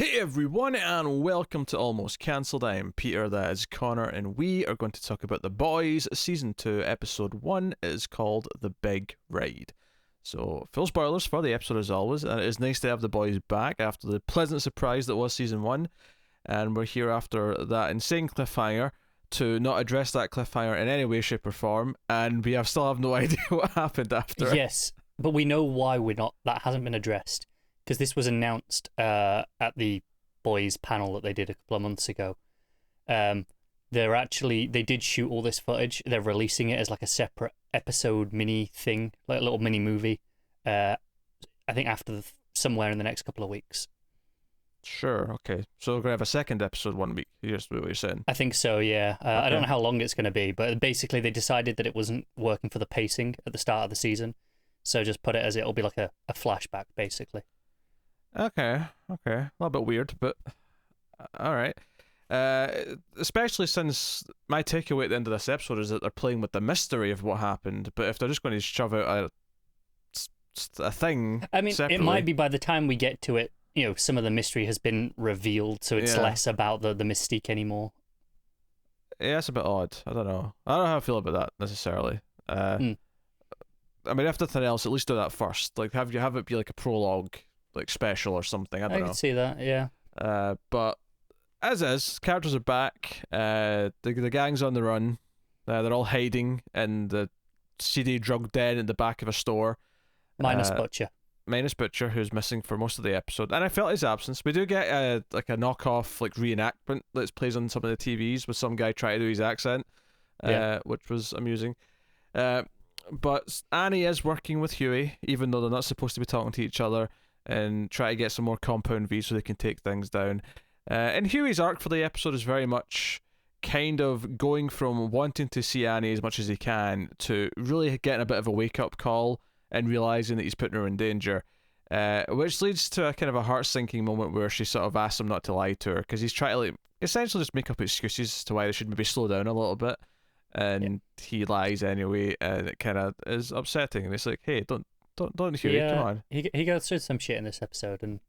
Hey everyone, and welcome to Almost Cancelled. I am Peter, that is Connor, and we are going to talk about The Boys. Season 2, Episode 1 is called The Big Ride. So, full spoilers for the episode as always, and it is nice to have The Boys back after the pleasant surprise that was Season 1. And we're here after that insane cliffhanger to not address that cliffhanger in any way, shape, or form, and we still have no idea what happened after. Yes, but we know why that hasn't been addressed. Because this was announced at the Boys panel that they did a couple of months ago. They did shoot all this footage. They're releasing it as like a separate episode mini thing, like a little mini movie. I think somewhere in the next couple of weeks. Sure, okay. So we're going to have a second episode 1 week, here's what you're saying. I think so, yeah. Okay. I don't know how long it's going to be, but basically they decided that it wasn't working for the pacing at the start of the season. So just put it as it'll be like a flashback, basically. Okay. A little bit weird, but alright. Especially since my takeaway at the end of this episode is that they're playing with the mystery of what happened, but if they're just going to shove out a thing I mean, separately, it might be by the time we get to it, some of the mystery has been revealed, so it's less about the mystique anymore. Yeah, it's a bit odd. I don't know how I feel about that, necessarily. I mean, if nothing else, at least do that first. Like, have it be like a prologue, like special or something. I don't know. I can see that, yeah. But as is, characters are back. The gang's on the run. They're all hiding in the seedy drug den at the back of a store. Minus Butcher. Minus Butcher, who's missing for most of the episode, and I felt his absence. We do get a knockoff reenactment that plays on some of the TVs with some guy trying to do his accent, which was amusing. But Annie is working with Huey, even though they're not supposed to be talking to each other, and try to get some more compound V so they can take things down. And Huey's arc for the episode is very much kind of going from wanting to see Annie as much as he can to really getting a bit of a wake-up call and realising that he's putting her in danger, which leads to a kind of a heart-sinking moment where she sort of asks him not to lie to her, because he's trying to essentially just make up excuses as to why they should maybe slow down a little bit, and he lies anyway, and it kind of is upsetting, and it's like, hey, don't Huey, come on. He goes through some shit in this episode, and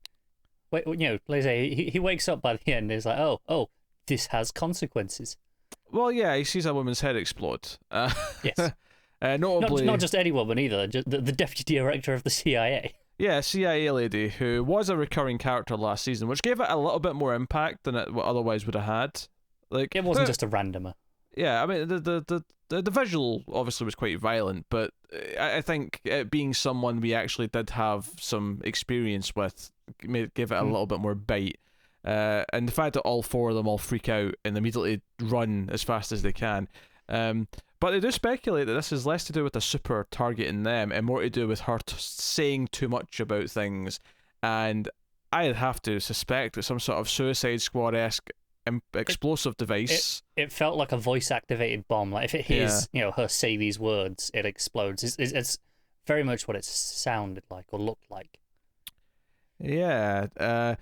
like I say, he wakes up by the end and is like, oh, this has consequences. Well, yeah, he sees a woman's head explode. Yes. Notably, not just any woman either, just the deputy director of the CIA. Yeah, CIA lady who was a recurring character last season, which gave it a little bit more impact than it otherwise would have had. Like, it wasn't just a randomer. Yeah, I mean the visual obviously was quite violent, but I think it being someone we actually did have some experience with gave it a little bit more bite. And the fact that all four of them all freak out and immediately run as fast as they can. But they do speculate that this is less to do with a super targeting them and more to do with her saying too much about things. And I'd have to suspect that some sort of Suicide Squad-esque explosive device. It felt like a voice-activated bomb. Like if it hears, her say these words, it explodes. It's very much what it sounded like or looked like. Yeah,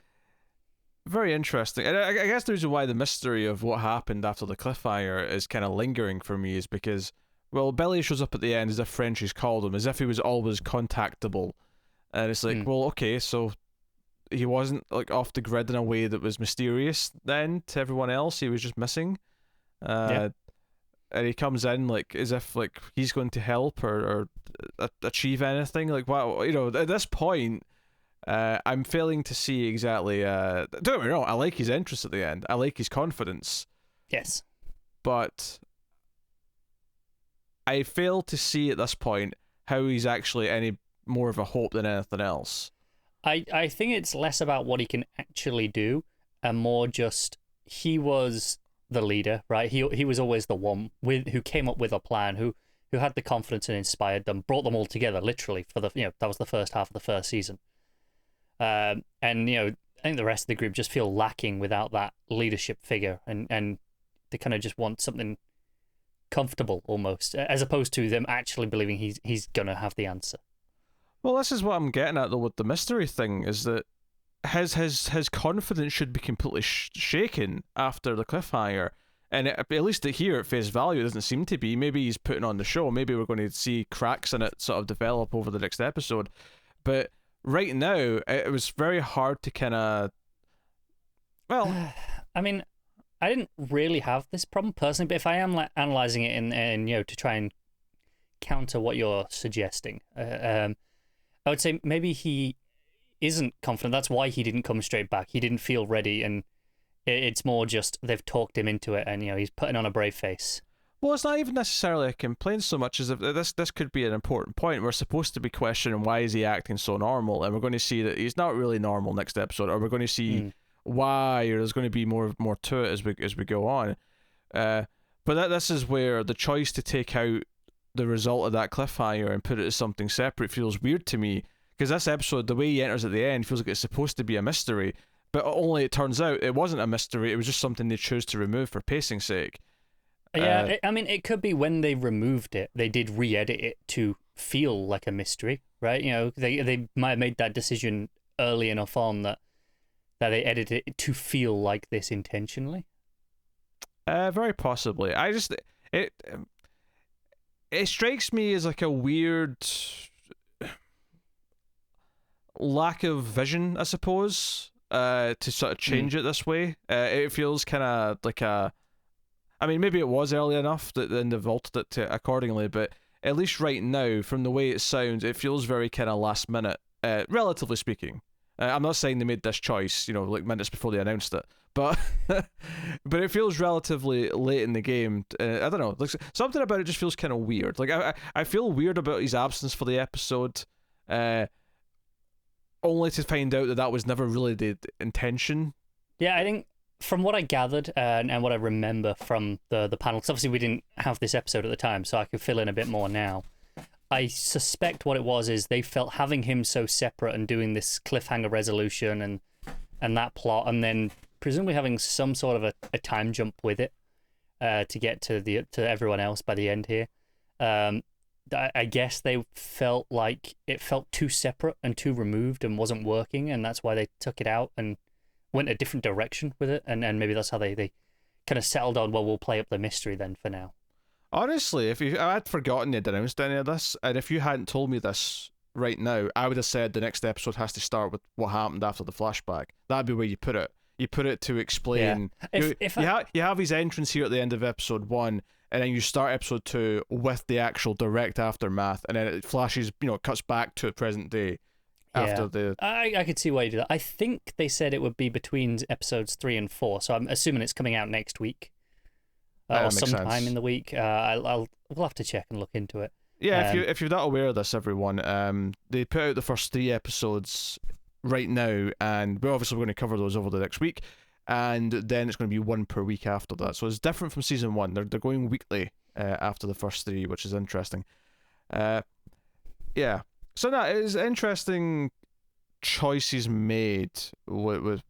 very interesting. And I guess the reason why the mystery of what happened after the cliffhanger is kind of lingering for me is because, well, Billy shows up at the end as if Frenchie's called him, as if he was always contactable. And it's like, well, okay, so he wasn't like off the grid in a way that was mysterious then to everyone else. He was just missing. And he comes in like as if like he's going to help or achieve anything. Like, wow, at this point, I'm failing to see exactly. Don't get me wrong, I like his interest at the end. I like his confidence. Yes. But I fail to see at this point how he's actually any more of a hope than anything else. I think it's less about what he can actually do and more just he was the leader, right? He was always the one who came up with a plan, who had the confidence and inspired them, brought them all together literally for the that was the first half of the first season. And I think the rest of the group just feel lacking without that leadership figure, and they kind of just want something comfortable almost, as opposed to them actually believing he's gonna have the answer. Well, this is what I'm getting at though with the mystery thing, is that his confidence should be completely shaken after the cliffhanger, and at least here at face value it doesn't seem to be. Maybe he's putting on the show, maybe we're going to see cracks in it sort of develop over the next episode, but right now it was very hard to kind of Well, I mean, I didn't really have this problem personally, but if I am like analyzing it and to try and counter what you're suggesting, I would say maybe he isn't confident. That's why he didn't come straight back. He didn't feel ready, and it's more just they've talked him into it, and he's putting on a brave face. well, it's not even necessarily a complaint so much as if this could be an important point. We're supposed to be questioning why is he acting so normal, and we're going to see that he's not really normal next episode, or we're going to see why, or there's going to be more to it as we go on. But this is where the choice to take out the result of that cliffhanger and put it as something separate feels weird to me, because this episode, the way he enters at the end, feels like it's supposed to be a mystery, but only it turns out it wasn't a mystery. It was just something they chose to remove for pacing's sake. Yeah, I mean, it could be when they removed it, they did re-edit it to feel like a mystery, right? They might have made that decision early enough on that they edited it to feel like this intentionally. Very possibly. It strikes me as like a weird lack of vision, I suppose, to sort of change it this way. It feels kind of like I mean, maybe it was early enough that then they've altered it to accordingly, but at least right now, from the way it sounds, it feels very kind of last minute, relatively speaking. I'm not saying they made this choice, like minutes before they announced it, but but it feels relatively late in the game. I don't know, like something about it just feels kind of weird. Like I feel weird about his absence for the episode, only to find out that was never really the intention. Yeah, I think from what I gathered and what I remember from the panel, because obviously we didn't have this episode at the time, so I could fill in a bit more now. I suspect what it was is they felt having him so separate and doing this cliffhanger resolution and that plot, and then presumably having some sort of a time jump with it to get to everyone else by the end here. I guess they felt like it felt too separate and too removed and wasn't working, and that's why they took it out and went a different direction with it, and maybe that's how they kind of settled on, well, we'll play up the mystery then for now. Honestly, I had forgotten they'd announced any of this, and if you hadn't told me this right now, I would have said the next episode has to start with what happened after the flashback. That'd be where you put it. You put it to explain. Yeah. You have his entrance here at the end of episode 1, and then you start episode 2 with the actual direct aftermath, and then it flashes, cuts back to present day. After the... I could see why you do that. I think they said it would be between episodes 3 and 4, so I'm assuming it's coming out next week or sometime in the week. We'll have to check and look into it. Yeah, if you're not aware of this, everyone, they put out the first 3 episodes right now, and we're obviously going to cover those over the next week, and then it's going to be 1 per week after that. So it's different from season 1. They're going weekly after the first 3, which is interesting. Yeah. So that is interesting choices made with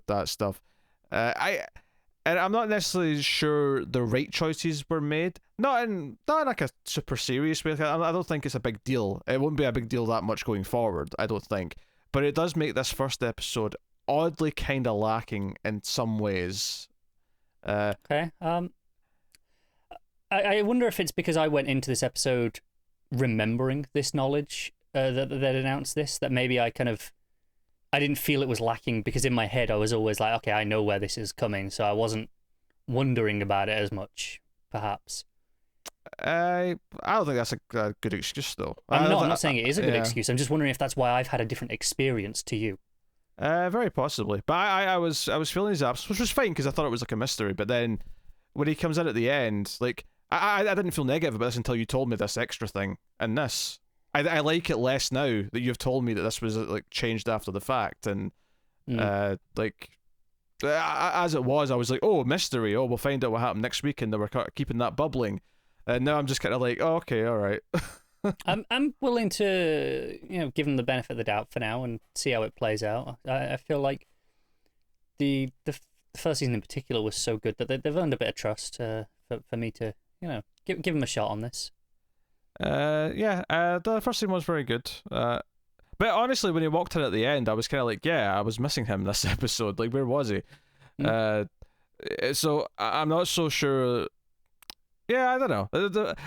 that stuff. I'm not necessarily sure the right choices were made. Not in like a super serious way. I don't think it's a big deal. It won't be a big deal that much going forward, I don't think. But it does make this first episode oddly kind of lacking in some ways. Okay. I wonder if it's because I went into this episode remembering this knowledge that announced this, that maybe I didn't feel it was lacking, because in my head I was always like, okay, I know where this is coming, so I wasn't wondering about it as much, perhaps. I don't think that's a good excuse, though. I'm not saying it is a good excuse. I'm just wondering if that's why I've had a different experience to you. Very possibly. But I was feeling his absence, which was fine because I thought it was like a mystery. But then when he comes in at the end, like I didn't feel negative about this until you told me this extra thing and this. I like it less now that you've told me that this was like changed after the fact, and like as it was, I was like, oh, mystery. Oh, we'll find out what happened next week, and they were keeping that bubbling. And now I'm just kind of like, oh, okay, all right. I'm willing to give them the benefit of the doubt for now and see how it plays out. I feel like the first season in particular was so good that they've earned a bit of trust for me to give them a shot on this. The first scene was very good. But honestly, when he walked in at the end, I was kind of like, yeah, I was missing him this episode. Like, where was he? So I'm not so sure. Yeah, I don't know.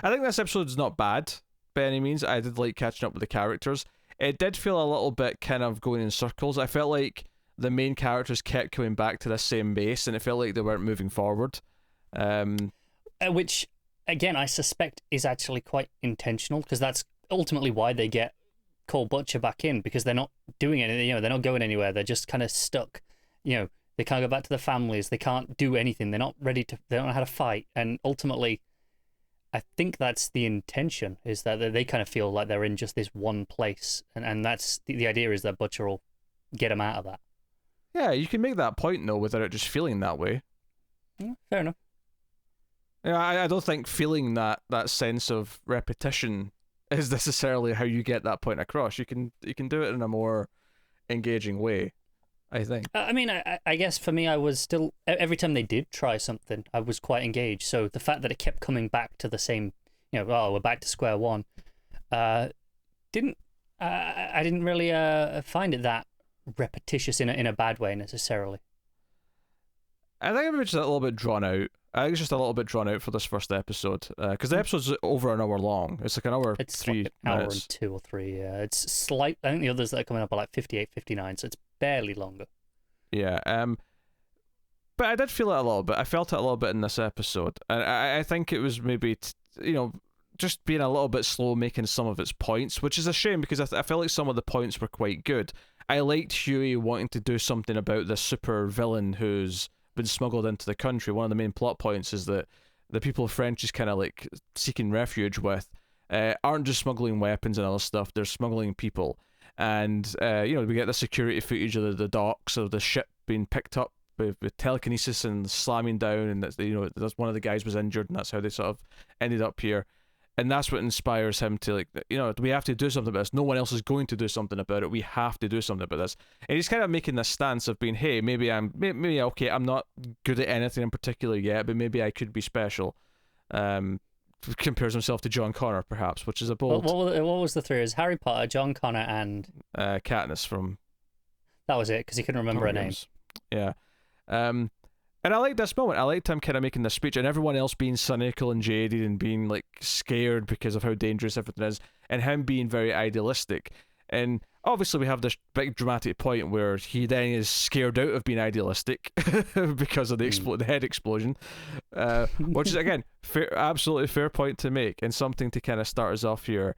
I think this episode's not bad by any means. I did like catching up with the characters. It did feel a little bit kind of going in circles. I felt like the main characters kept coming back to the same base, and it felt like they weren't moving forward. Which, again, I suspect is actually quite intentional, because that's ultimately why they get Cole Butcher back in, because they're not doing anything. They're not going anywhere. They're just kind of stuck. They can't go back to their families. They can't do anything. They're not ready to. They don't know how to fight. And ultimately, I think that's the intention, is that they kind of feel like they're in just this one place, and that's the idea, is that Butcher will get them out of that. Yeah, you can make that point though without it just feeling that way. Yeah, fair enough. Yeah, I don't think feeling that sense of repetition is necessarily how you get that point across. You can do it in a more engaging way, I think. I mean, I guess for me, I was still, every time they did try something, I was quite engaged. So the fact that it kept coming back to the same, we're back to square one, I didn't really find it that repetitious in a bad way necessarily. I think it was just a little bit drawn out. I think it's just a little bit drawn out for this first episode, because the episode's over an hour long. It's like an hour, it's 3 like an hour minutes. and 2 or 3. Yeah, it's slight. I think the others that are coming up are like 58, 59, so it's barely longer. Yeah. But I did feel it a little bit. I felt it a little bit in this episode, and I think it was maybe just being a little bit slow making some of its points, which is a shame, because I felt like some of the points were quite good. I liked Huey wanting to do something about this super villain who's been smuggled into the country. One of the main plot points is that the people French is kind of like seeking refuge with aren't just smuggling weapons and other stuff, they're smuggling people. And we get the security footage of the docks of the ship being picked up with telekinesis and slamming down, and that's one of the guys was injured, and that's how they sort of ended up here. And that's what inspires him to, we have to do something about this. No one else is going to do something about it. We have to do something about this. And he's kind of making this stance of being, hey, maybe I'm not good at anything in particular yet, but maybe I could be special. Compares himself to John Connor, perhaps, which is a bold. What was the three? It was Harry Potter, John Connor, and Katniss from. That was it, because he couldn't remember her name. Yeah. And I liked this moment. I liked him kind of making this speech, and everyone else being cynical and jaded and being like scared because of how dangerous everything is, and him being very idealistic. And obviously we have this big dramatic point where he then is scared out of being idealistic because of the head explosion, which is, again, absolutely fair point to make, and something to kind of start us off here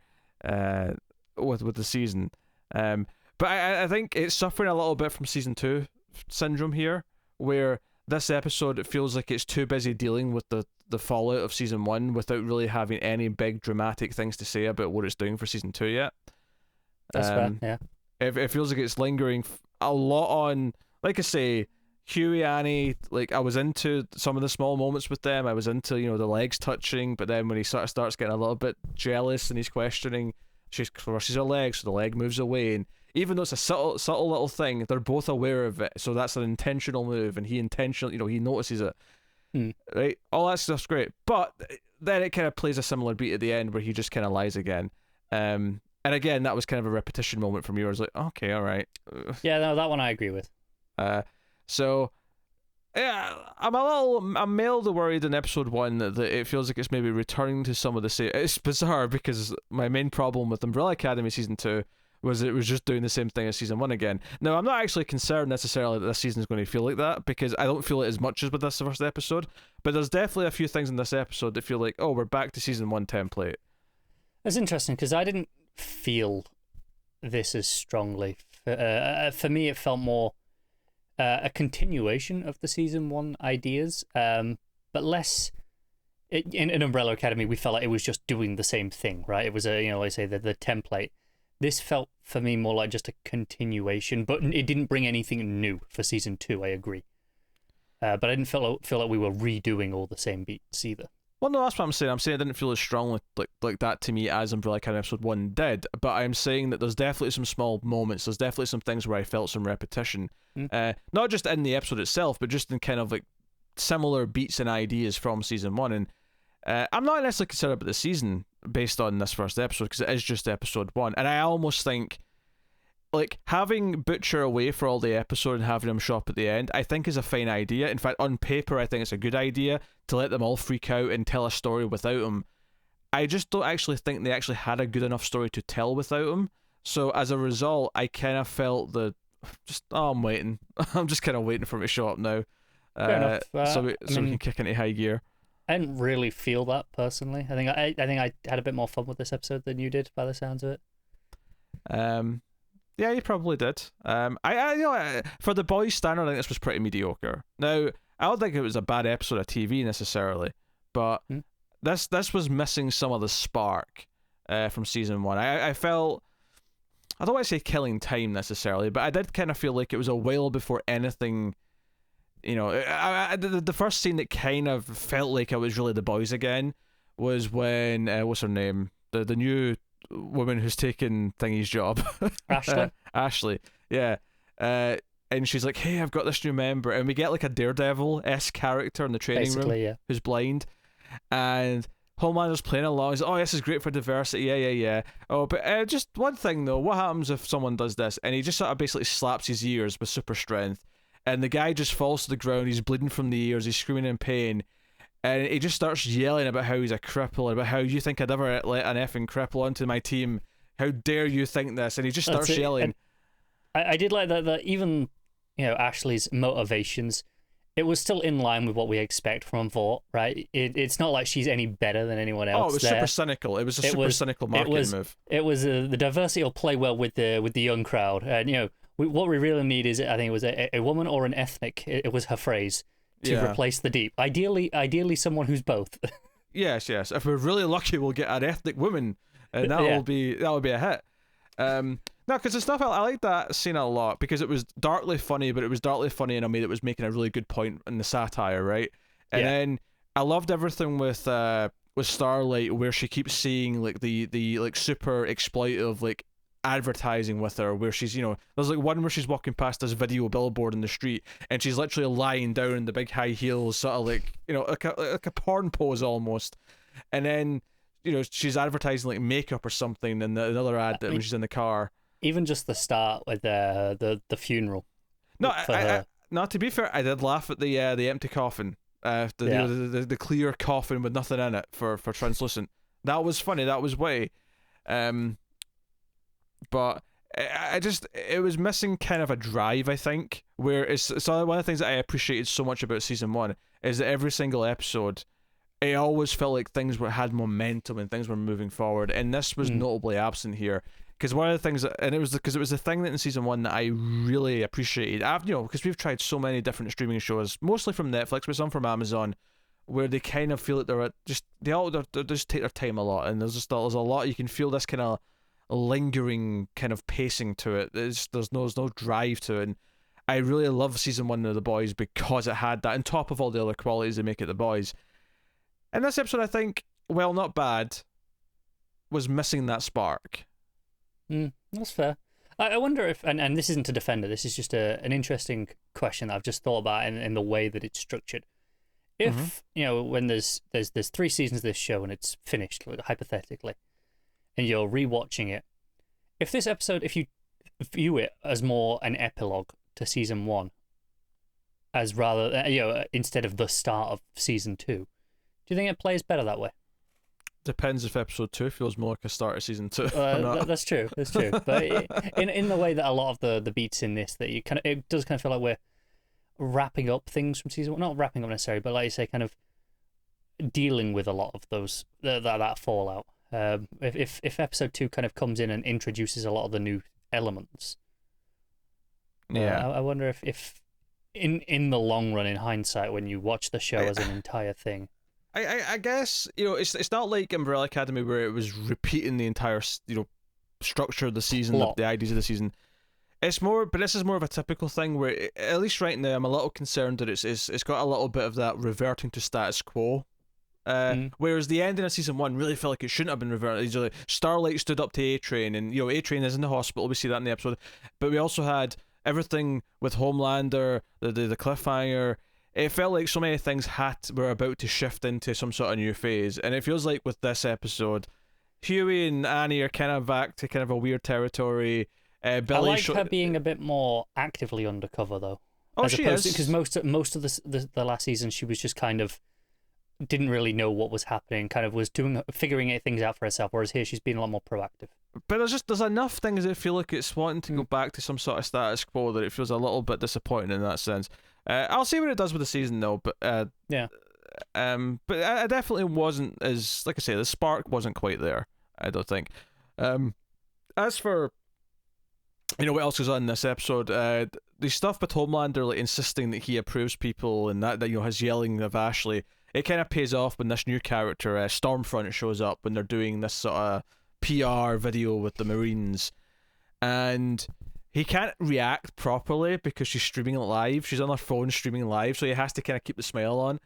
with the season. But I think it's suffering a little bit from season 2 syndrome here, where this episode, it feels like it's too busy dealing with the fallout of season 1 without really having any big dramatic things to say about what it's doing for season 2 yet. That's fair, yeah. It feels like it's lingering a lot on, like I say, Huey, Annie. Like, I was into some of the small moments with them. I was into, the legs touching, but then when he sort of starts getting a little bit jealous and he's questioning, she crushes her leg, so the leg moves away, and even though it's a subtle little thing, they're both aware of it, so that's an intentional move, and he intentionally, he notices it. Right? All that stuff's great, but then it kind of plays a similar beat at the end where he just kind of lies again. And again, that was kind of a repetition moment for me, where I was like, okay, all right. Yeah, no, that one I agree with. So, yeah, I'm mildly worried in episode 1 that it feels like it's maybe returning to some of the same. It's bizarre, because my main problem with Umbrella Academy season 2 was it was just doing the same thing as season 1 again. Now, I'm not actually concerned necessarily that this season is going to feel like that, because I don't feel it as much as with this first episode, but there's definitely a few things in this episode that feel like, oh, we're back to season 1 template. It's interesting, because I didn't feel this as strongly. For me, it felt more a continuation of the season 1 ideas, but less. In Umbrella Academy, we felt like it was just doing the same thing, right? It was like I say, the template. This felt for me more like just a continuation, but it didn't bring anything new for season 2. I agree, but I didn't feel like we were redoing all the same beats either. Well, no, that's what I'm saying. I'm saying it didn't feel as strongly like that to me as Umbrella Academy episode 1 did, but I'm saying that there's definitely some small moments. There's definitely some things where I felt some repetition, not just in the episode itself, but just in kind of like similar beats and ideas from season 1. And I'm not necessarily concerned about the season based on this first episode, because it is just episode 1, and I almost think like having Butcher away for all the episode and having him show up at the end, I think is a fine idea. In fact, on paper, I think it's a good idea to let them all freak out and tell a story without him. I just don't actually think they actually had a good enough story to tell without him. So as a result, I kind of felt the I'm waiting. I'm just kind of waiting for him to show up now. Fair enough. So we can kick into high gear. I didn't really feel that personally. I think I had a bit more fun with this episode than you did, by the sounds of it. Yeah, you probably did. For the boys' standard, I think this was pretty mediocre. Now, I don't think it was a bad episode of TV necessarily, but this was missing some of the spark from season 1. I felt, I don't want to say killing time necessarily, but I did kind of feel like it was a while before anything. The first scene that kind of felt like it was really the boys again was when what's her name, the new woman who's taken Thingy's job, Ashley, yeah, and she's like, hey, I've got this new member, and we get like a Daredevil-esque character in the training room who's blind, and Homelander's playing along. He's like, oh, this is great for diversity, yeah. Oh, but just one thing though, what happens if someone does this? And he just sort of basically slaps his ears with super strength, and the guy just falls to the ground. He's bleeding from the ears. He's screaming in pain. And he just starts yelling about how he's a cripple, and about how you think I'd ever let an effing cripple onto my team. How dare you think this? And he just starts yelling. I did like that even, Ashley's motivations, it was still in line with what we expect from Vought, right? It's not like she's any better than anyone else. Oh, it was super cynical. It was a super cynical marketing move. It was the diversity will play well with the young crowd. And, what we really need is, I think it was a woman or an ethnic, it was her phrase, to replace the deep. Ideally someone who's both. Yes. If we're really lucky, we'll get an ethnic woman, and that will be a hit. No, because the stuff I like that scene a lot because it was darkly funny, but it was darkly funny in a way that was making a really good point in the satire, right? And then I loved everything with Starlight, where she keeps seeing like the like super exploitative like advertising with her, where she's there's like one where she's walking past this video billboard in the street, and she's literally lying down in the big high heels, sort of like like a porn pose almost, and then she's advertising like makeup or something in another ad when she's in the car. Even just the start with the funeral. No, to be fair, I did laugh at the empty coffin, the clear coffin with nothing in it for translucent. That was funny. That was witty. But it was missing kind of a drive, I think, where it's one of the things that I appreciated so much about season 1 is that every single episode, it always felt like things had momentum and things were moving forward, and this was notably absent here. Because one of the things, and it was the thing that in season 1 that I really appreciated, because we've tried so many different streaming shows, mostly from Netflix, but some from Amazon, where they kind of feel like they just take their time a lot, and there's a lot you can feel this kind of lingering kind of pacing to it. There's no drive to it, and I really love season 1 of The Boys because it had that on top of all the other qualities that make it The Boys. And this episode, I think, well, not bad, was missing that spark. That's fair. I wonder if, and this isn't to defend it, this is just an interesting question that I've just thought about in the way that it's structured. If when there's 3 seasons of this show and it's finished, hypothetically, and you're rewatching it, if you view it as more an epilogue to season 1, as rather instead of the start of season 2, do you think it plays better that way? Depends if episode 2 feels more like a start of season 2. That's true. But in the way that a lot of the beats in this, that it does kind of feel like we're wrapping up things from season 1. Not wrapping up necessarily, but like you say, kind of dealing with a lot of those that fallout. If episode 2 kind of comes in and introduces a lot of the new elements, I wonder if in the long run, in hindsight, when you watch the show as an entire thing, I guess it's not like Umbrella Academy where it was repeating the entire structure of the season, the ideas of the season. It's more, but this is more of a typical thing where at least right now I'm a little concerned that it's got a little bit of that reverting to status quo. Whereas the ending of season 1 really felt like it shouldn't have been reverted. Starlight stood up to A-Train, and A-Train is in the hospital. We see that in the episode, but we also had everything with Homelander, the cliffhanger. It felt like so many things were about to shift into some sort of new phase, and it feels like with this episode, Huey and Annie are kind of back to kind of a weird territory. Billy, I like her being a bit more actively undercover though. Oh, she is, because most of the last season she was just kind of didn't really know what was happening, kind of was figuring things out for herself, whereas here she's been a lot more proactive. But there's enough things that feel like it's wanting to go back to some sort of status quo that it feels a little bit disappointing in that sense. I'll see what it does with the season though, but Yeah. but I definitely wasn't as, like I say, the spark wasn't quite there, I don't think. As for, what else is on this episode, the stuff with Homelander, like insisting that he approves people and that his yelling of Ashley, it kind of pays off when this new character, Stormfront, shows up when they're doing this sort of PR video with the Marines, and he can't react properly because she's streaming it live. She's on her phone streaming live, so he has to kind of keep the smile on.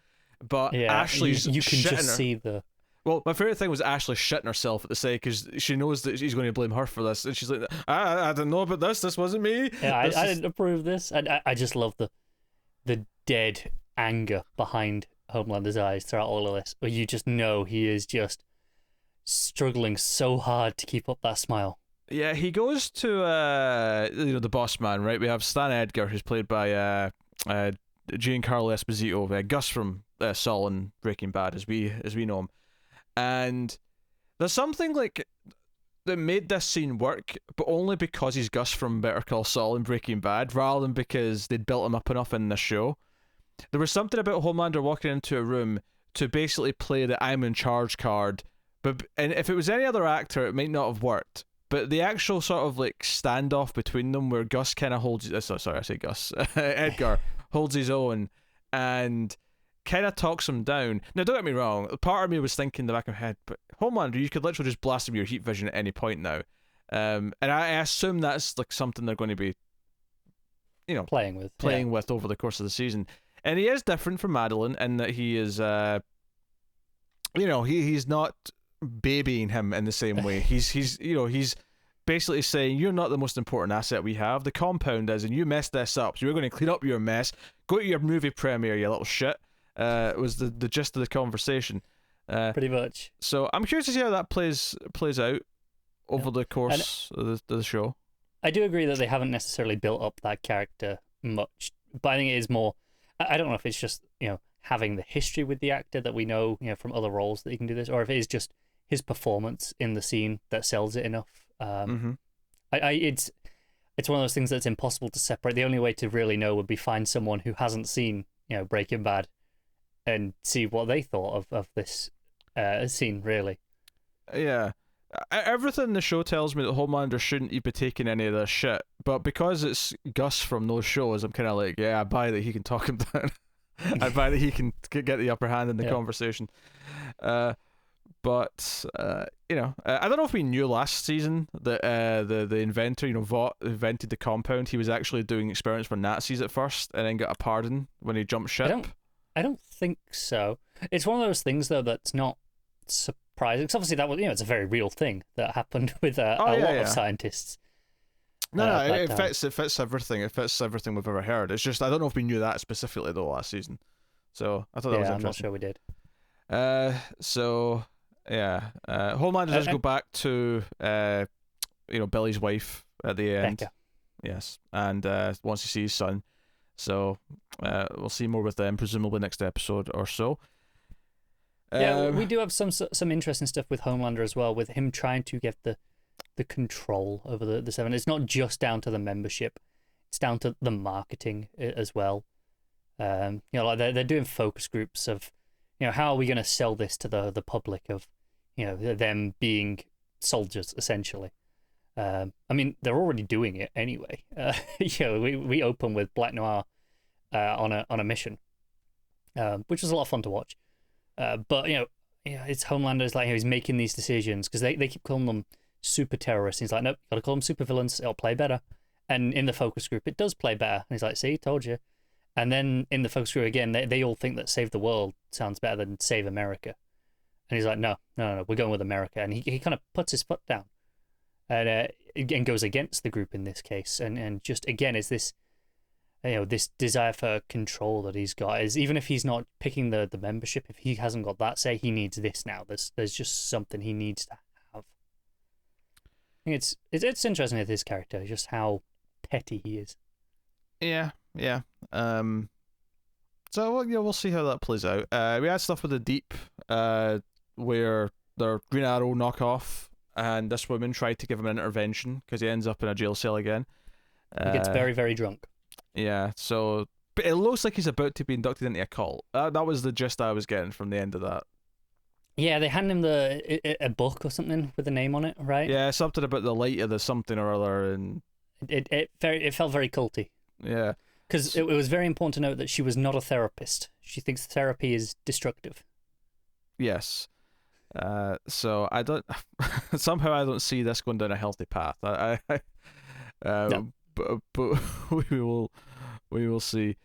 But Ashley's you can just her. see the. Well, my favorite thing was Ashley shitting herself at the say because she knows that he's going to blame her for this, and she's like, I didn't know about this. This wasn't me. Yeah, I didn't approve this, and I just love the dead anger behind Homelander's eyes throughout all of this, where you just know he is just struggling so hard to keep up that smile. Yeah, he goes to the boss man, right? We have Stan Edgar, who's played by Giancarlo Esposito, Gus from Saul and Breaking Bad, as we know him. And there's something like that made this scene work, but only because he's Gus from Better Call Saul and Breaking Bad, rather than because they'd built him up enough in this show. There was something about Homelander walking into a room to basically play the I'm in charge card, and if it was any other actor, it might not have worked. But the actual sort of like standoff between them, where Gus kind of holds, sorry, I say Gus, Edgar holds his own and kind of talks him down. Now, don't get me wrong, part of me was thinking in the back of my head, but Homelander, you could literally just blast him with your heat vision at any point now. And I assume that's like something they're going to be, playing with over the course of the season. And he is different from Madeline in that he is, he's not babying him in the same way. He's basically saying, you're not the most important asset we have. The compound is, and you messed this up, so you're going to clean up your mess. Go to your movie premiere, you little shit. Was the gist of the conversation. Pretty much. So I'm curious to see how that plays out over the course of the show. I do agree that they haven't necessarily built up that character much, but I think it is more. I don't know if it's just having the history with the actor that we know from other roles that he can do this, or if it is just his performance in the scene that sells it enough. It's one of those things that's impossible to separate. The only way to really know would be find someone who hasn't seen Breaking Bad and see what they thought of this scene, really. Yeah. Everything in the show tells me that Homelander shouldn't be taking any of this shit, but because it's Gus from those shows, I'm kind of like, yeah, I buy that he can talk him down. I buy that he can get the upper hand in the conversation. But I don't know if we knew last season that the inventor, Vought, invented the compound. He was actually doing experiments for Nazis at first, and then got a pardon when he jumped ship. I don't think so. It's one of those things though that's not surprising. Because obviously that was it's a very real thing that happened with a lot of scientists. No, it fits everything. It fits everything we've ever heard. It's just I don't know if we knew that specifically though last season. So I thought that was interesting. I'm not sure we did. Homelander does go back to Billy's wife at the end. Becca. Yes, and wants to see his son. So we'll see more with them presumably next episode or so. We do have some interesting stuff with Homelander as well, with him trying to get the control over the Seven. It's not just down to the membership; it's down to the marketing as well. Like they're doing focus groups of, how are we going to sell this to the public of, them being soldiers essentially. I mean, they're already doing it anyway. We open with Black Noir on a mission, which was a lot of fun to watch. But it's Homelander's like he's making these decisions because they keep calling them super terrorists. And he's like, nope, gotta call them super villains. It'll play better. And in the focus group, it does play better. And he's like, see, told you. And then in the focus group again, they all think that Save the World sounds better than Save America. And he's like, no, we're going with America. And he kind of puts his foot down and goes against the group in this case. And just again, is this this desire for control that he's got is even if he's not picking the membership, if he hasn't got that say, he needs this now. There's just something he needs to have. I think it's interesting with his character, just how petty he is. Yeah. So we'll see how that plays out. We had stuff with the Deep, where their Green Arrow knockoff and this woman tried to give him an intervention because he ends up in a jail cell again. He gets very, very drunk. Yeah, so but it looks like he's about to be inducted into a cult. That was the gist I was getting from the end of that. Yeah, they hand him a book or something with a name on it, right? Yeah, something about the light of the something or other, and it felt very culty. Yeah, because it was very important to note that she was not a therapist. She thinks therapy is destructive. Yes. So I don't somehow I don't see this going down a healthy path. No. But we will see.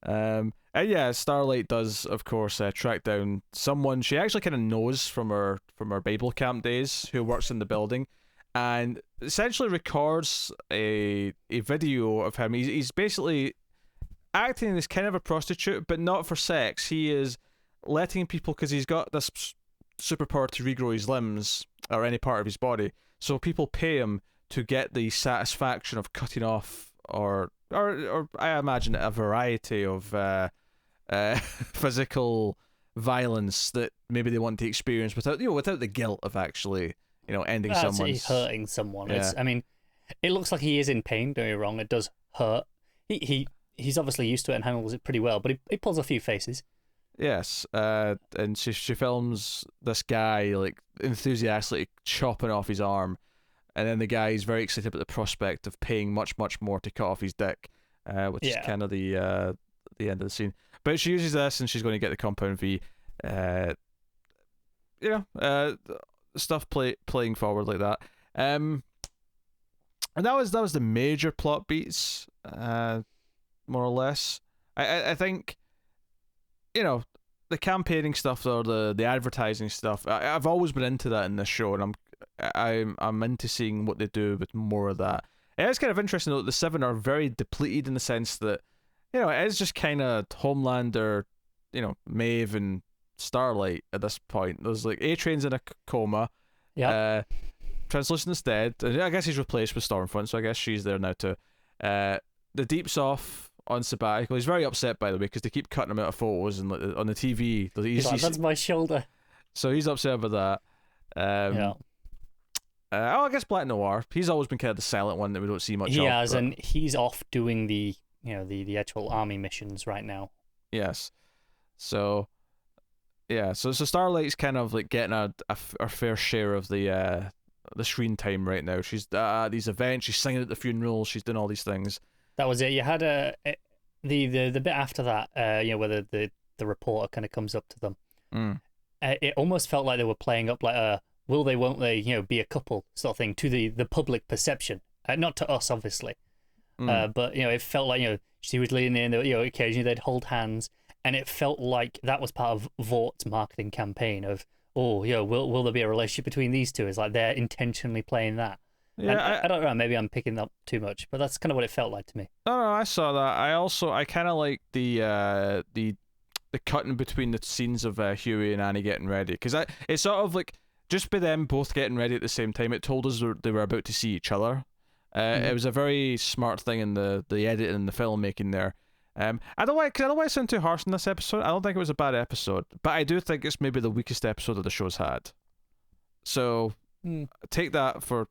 And yeah, Starlight does, of course, track down someone she actually kind of knows from her Bible camp days, who works in the building, and essentially records a video of him. He's basically acting as kind of a prostitute, but not for sex. He is letting people, because he's got this superpower to regrow his limbs or any part of his body, so people pay him to get the satisfaction of cutting off or I imagine a variety of physical violence that maybe they want to experience without the guilt of actually ending someone's hurting someone. Yeah. I mean, it looks like he is in pain. Don't get me wrong; it does hurt. He's obviously used to it and handles it pretty well, but he pulls a few faces. Yes, and she films this guy like enthusiastically chopping off his arm, and then the guy is very excited about the prospect of paying much more to cut off his dick, which is kind of the end of the scene. But she uses this, and she's going to get the compound V. Stuff playing forward like that. And that was the major plot beats, more or less. I think, the campaigning stuff or the advertising stuff. I've always been into that in this show, and I'm into seeing what they do with more of that. It is kind of interesting though that the Seven are very depleted in the sense that, it is just kind of Homelander, Maeve and Starlight at this point. There's like A-Train's in a coma. Yeah. Translucent's dead. I guess he's replaced with Stormfront, so I guess she's there now too. The Deep's off on sabbatical. He's very upset, by the way, because they keep cutting him out of photos and on the TV. He's like, that's my shoulder. So he's upset about that. Yeah. I guess Black Noir. He's always been kind of the silent one that we don't see much of. He has, and he's off doing the actual army missions right now. Yes. So, yeah. So Starlight's kind of like getting a fair share of the screen time right now. She's at these events. She's singing at the funerals. She's doing all these things. That was it. You had the bit after that. Where the reporter kind of comes up to them. It almost felt like they were playing up like a will they, won't they, be a couple sort of thing to the public perception. Not to us, obviously. But, it felt like, she was leaning in, occasionally they'd hold hands. And it felt like that was part of Vort's marketing campaign of, will there be a relationship between these two? It's like they're intentionally playing that. Yeah, and I don't know, maybe I'm picking up too much, but that's kind of what it felt like to me. No, I saw that. I kind of like the cutting between the scenes of Huey and Annie getting ready, because it's sort of like just by them both getting ready at the same time, it told us they were about to see each other. It was a very smart thing in the editing and the filmmaking there. I don't want to sound too harsh in this episode. I don't think it was a bad episode, but I do think it's maybe the weakest episode that the show's had. So take that for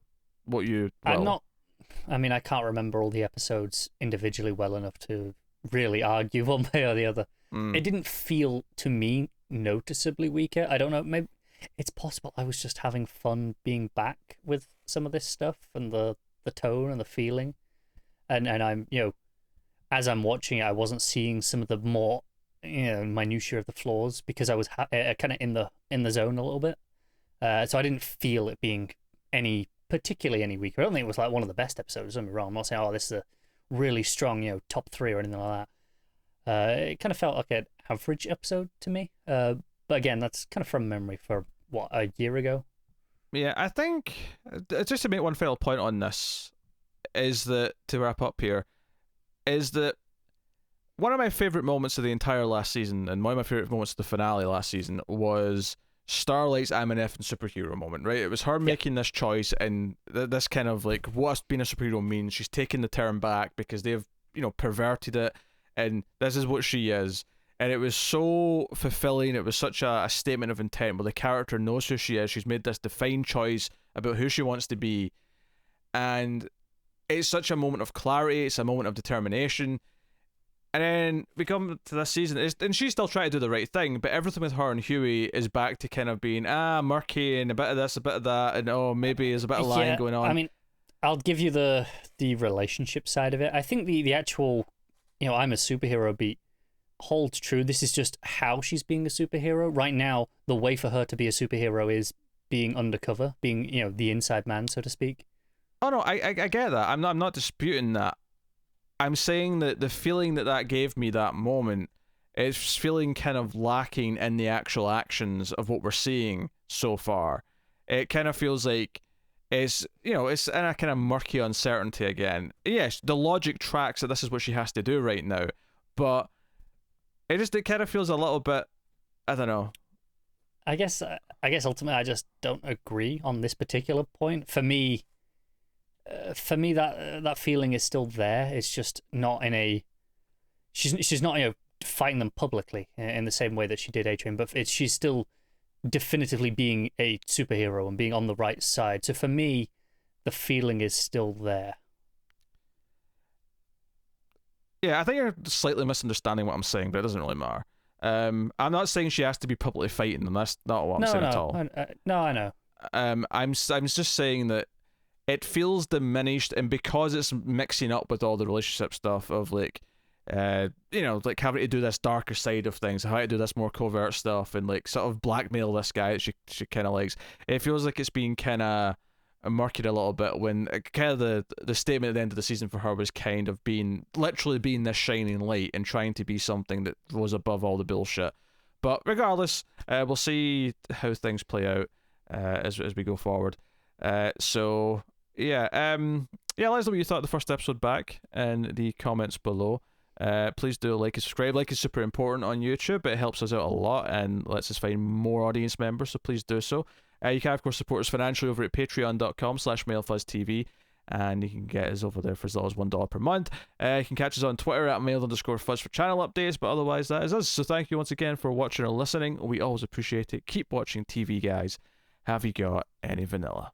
what you will. I can't remember all the episodes individually well enough to really argue one way or the other. It didn't feel to me noticeably weaker. I don't know, maybe it's possible I was just having fun being back with some of this stuff and the tone and the feeling, and I'm as I'm watching it, I wasn't seeing some of the more minutiae of the flaws because I was kind of in the zone a little bit, so I didn't feel it being particularly any weaker. I don't think it was like one of the best episodes. Don't get me wrong. I'm not saying this is a really strong top 3 or anything like that. It kind of felt like an average episode to me. But again, that's kind of from memory for a year ago. Yeah, I think just to make one final point on this is that, to wrap up here, is that one of my favorite moments of the entire last season and one of my favorite moments of the finale last season was Starlight's I'm an effing superhero moment, right? It was her making this choice and this kind of like what being a superhero means. She's taking the term back because they've perverted it, and this is what she is. And it was so fulfilling. It was such a statement of intent where the character knows who she is. She's made this defined choice about who she wants to be. And it's such a moment of clarity, it's a moment of determination. And then we come to this season, and she's still trying to do the right thing, but everything with her and Huey is back to kind of being, murky, and a bit of this, a bit of that, and maybe there's a bit of lying going on. I mean, I'll give you the relationship side of it. I think the actual, I'm a superhero beat holds true. This is just how she's being a superhero. Right now, the way for her to be a superhero is being undercover, being, the inside man, so to speak. Oh, no, I get that. I'm not disputing that. I'm saying that the feeling that gave me that moment is feeling kind of lacking in the actual actions of what we're seeing so far. It kind of feels like it's in a kind of murky uncertainty again. Yes, the logic tracks that this is what she has to do right now, but it kind of feels a little bit, I don't know. I guess ultimately I just don't agree on this particular point. For me, that feeling is still there. It's just not in a. She's not fighting them publicly in the same way that she did A-Train, but she's still definitively being a superhero and being on the right side. So for me, the feeling is still there. Yeah, I think you're slightly misunderstanding what I'm saying, but it doesn't really matter. I'm not saying she has to be publicly fighting them. That's not what I'm saying at all. No, I know. I'm just saying that it feels diminished, and because it's mixing up with all the relationship stuff of like having to do this darker side of things, how to do this more covert stuff, and like sort of blackmail this guy that she kind of likes. It feels like it's being kind of murkied a little bit when kind of the statement at the end of the season for her was kind of literally being this shining light and trying to be something that was above all the bullshit. But regardless, we'll see how things play out as we go forward. So yeah, let us know what you thought of the first episode back in the comments below. Please do like and subscribe. Like is super important on YouTube. It helps us out a lot and lets us find more audience members, so please do so. You can of course support us financially over at patreon.com/MailFuzzTV, and you can get us over there for as low as $1 per month. You can catch us on Twitter at @mail_fuzz for channel updates, but otherwise that is us. So thank you once again for watching or listening. We always appreciate it. Keep watching TV, guys. Have you got any vanilla?